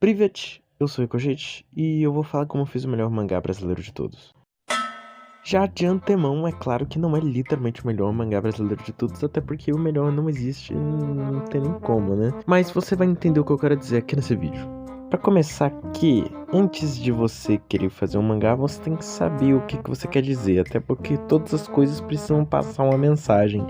Privet, eu sou o Ricochet e eu vou falar como eu fiz o melhor mangá brasileiro de todos. Já de antemão, é claro que não é literalmente o melhor mangá brasileiro de todos, até porque o melhor não existe, não tem nem como, né? Mas você vai entender o que eu quero dizer aqui nesse vídeo. Pra começar aqui, antes de você querer fazer um mangá, você tem que saber o que você quer dizer, até porque todas as coisas precisam passar uma mensagem.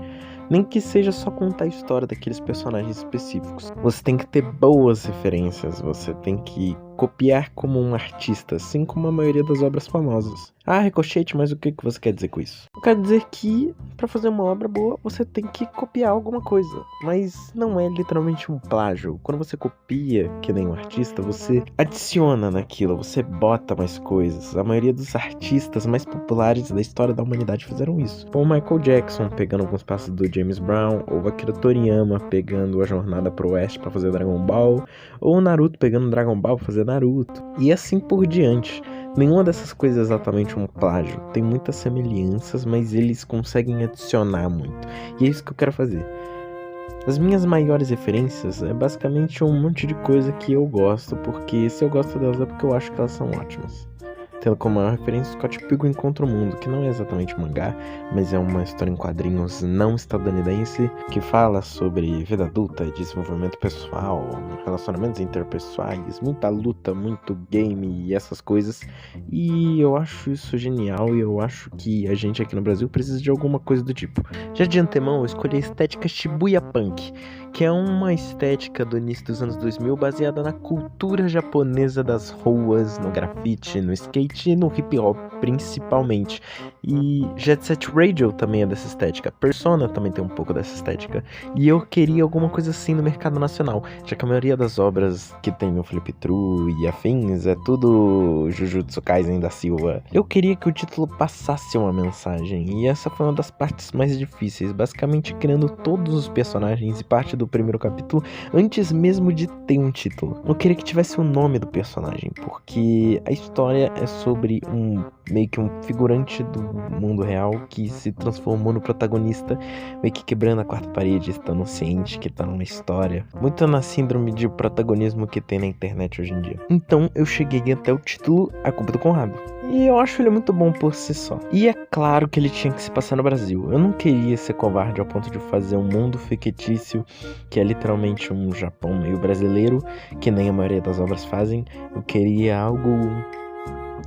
Nem que seja só contar a história daqueles personagens específicos. Você tem que ter boas referências, você tem que copiar como um artista, assim como a maioria das obras famosas. Ah, Ricochet, mas o que você quer dizer com isso? Eu quero dizer que, para fazer uma obra boa, você tem que copiar alguma coisa, mas não é literalmente um plágio. Quando você copia, que nem um artista, você adiciona naquilo, você bota mais coisas. A maioria dos artistas mais populares da história da humanidade fizeram isso. Como o Michael Jackson pegando alguns passos do James Brown, ou Akira Toriyama pegando a Jornada pro Oeste para fazer Dragon Ball, ou o Naruto pegando Dragon Ball pra fazer Naruto, e assim por diante. Nenhuma dessas coisas é exatamente um plágio. Tem muitas semelhanças, mas eles conseguem adicionar muito. E é isso que eu quero fazer. As minhas maiores referências é basicamente um monte de coisa que eu gosto, porque se eu gosto delas é porque eu acho que elas são ótimas. Tendo como maior referência Scott Pilgrim contra o Mundo, que não é exatamente mangá, mas é uma história em quadrinhos não estadunidense que fala sobre vida adulta, desenvolvimento pessoal, relacionamentos interpessoais, muita luta, muito game e essas coisas. E eu acho isso genial e eu acho que a gente aqui no Brasil precisa de alguma coisa do tipo. Já de antemão, eu escolhi a estética Shibuya Punk, que é uma estética do início dos anos 2000 baseada na cultura japonesa das ruas, no grafite, no skate e no hip hop principalmente. E Jet Set Radio também é dessa estética, Persona também tem um pouco dessa estética. E eu queria alguma coisa assim no mercado nacional, já que a maioria das obras que tem o Flip True e afins é tudo Jujutsu Kaisen da Silva. Eu queria que o título passasse uma mensagem, e essa foi uma das partes mais difíceis, basicamente criando todos os personagens e parte do primeiro capítulo antes mesmo de ter um título. Eu queria que tivesse o nome do personagem, porque a história é sobre meio que um figurante do mundo real que se transformou no protagonista, meio que quebrando a quarta parede, estando ciente que tá numa história, muito na síndrome de protagonismo que tem na internet hoje em dia. Então eu cheguei até o título A Culpa do Conrado, e eu acho ele muito bom por si só. E é claro que ele tinha que se passar no Brasil. Eu não queria ser covarde ao ponto de fazer um mundo fictício que é literalmente um Japão meio brasileiro, que nem a maioria das obras fazem. Eu queria algo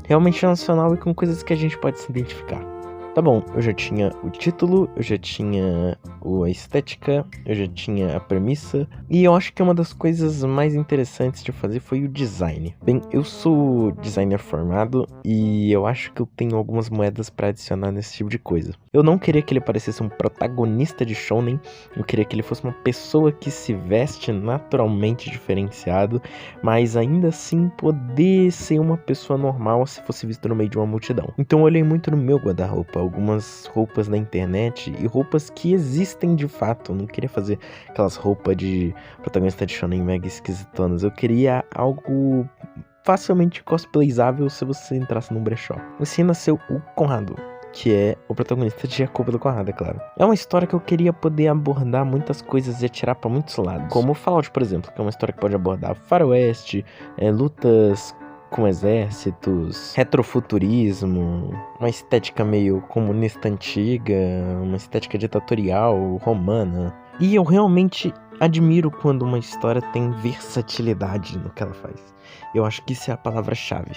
realmente nacional e com coisas que a gente pode se identificar. Tá bom, eu já tinha o título, eu já tinha a estética, eu já tinha a premissa, e eu acho que uma das coisas mais interessantes de fazer foi o design. Bem, eu sou designer formado e eu acho que eu tenho algumas moedas pra adicionar nesse tipo de coisa. Eu não queria que ele parecesse um protagonista de shounen, eu queria que ele fosse uma pessoa que se veste naturalmente diferenciado, mas ainda assim poder ser uma pessoa normal se fosse visto no meio de uma multidão. Então eu olhei muito no meu guarda-roupa, algumas roupas na internet e roupas que existem de fato. Eu não queria fazer aquelas roupas de protagonista de shonen mega esquisitonas. Eu queria algo facilmente cosplayizável se você entrasse num brechó. Assim nasceu o Conrado, que é o protagonista de A Culpa do Conrado, é claro. É uma história que eu queria poder abordar muitas coisas e atirar pra muitos lados. Como Fallout, por exemplo, que é uma história que pode abordar faroeste, lutas com exércitos, retrofuturismo, uma estética meio comunista antiga, uma estética ditatorial, romana. E eu realmente admiro quando uma história tem versatilidade no que ela faz. Eu acho que isso é a palavra-chave.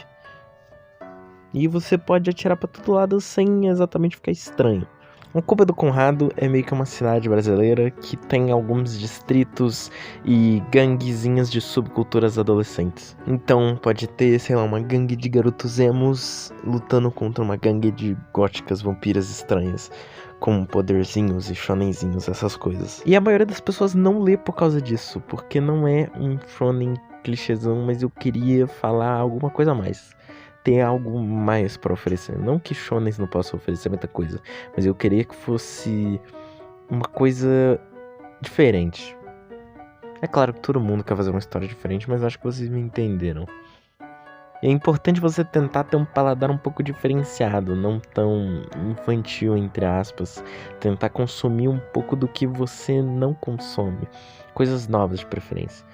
E você pode atirar pra todo lado sem exatamente ficar estranho. A Culpa do Conrado é meio que uma cidade brasileira que tem alguns distritos e ganguezinhas de subculturas adolescentes. Então pode ter, sei lá, uma gangue de garotos emos lutando contra uma gangue de góticas vampiras estranhas, com poderzinhos e shonenzinhos, essas coisas. E a maioria das pessoas não lê por causa disso, porque não é um shonen clichêzão, mas eu queria falar alguma coisa a mais. Ter algo mais pra oferecer. Não que shonens não possam oferecer muita coisa, mas eu queria que fosse uma coisa diferente. É claro que todo mundo quer fazer uma história diferente, mas acho que vocês me entenderam. É importante você tentar ter um paladar um pouco diferenciado, não tão infantil, entre aspas. Tentar consumir um pouco do que você não consome. Coisas novas de preferência.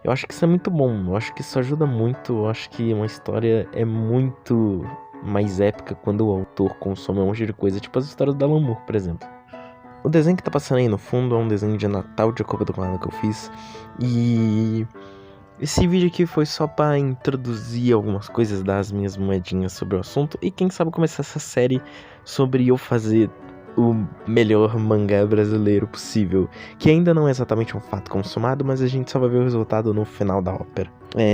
Eu acho que isso é muito bom, eu acho que isso ajuda muito, eu acho que uma história é muito mais épica quando o autor consome um monte de coisa, tipo as histórias da Alan Moore, por exemplo. O desenho que tá passando aí no fundo é um desenho de Natal de Copa do Coelho que eu fiz, e esse vídeo aqui foi só pra introduzir algumas coisas das minhas moedinhas sobre o assunto, e quem sabe começar essa série sobre eu fazer o melhor mangá brasileiro possível, que ainda não é exatamente um fato consumado, mas a gente só vai ver o resultado no final da ópera.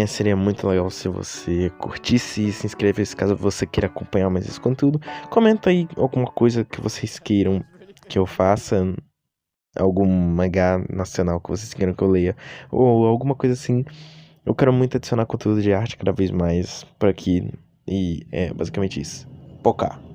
Seria muito legal se você curtisse e se inscrevesse caso você queira acompanhar mais esse conteúdo. Comenta aí alguma coisa que vocês queiram que eu faça, algum mangá nacional que vocês queiram que eu leia, ou alguma coisa assim. Eu quero muito adicionar conteúdo de arte cada vez mais por aqui, e é basicamente isso. Pocar.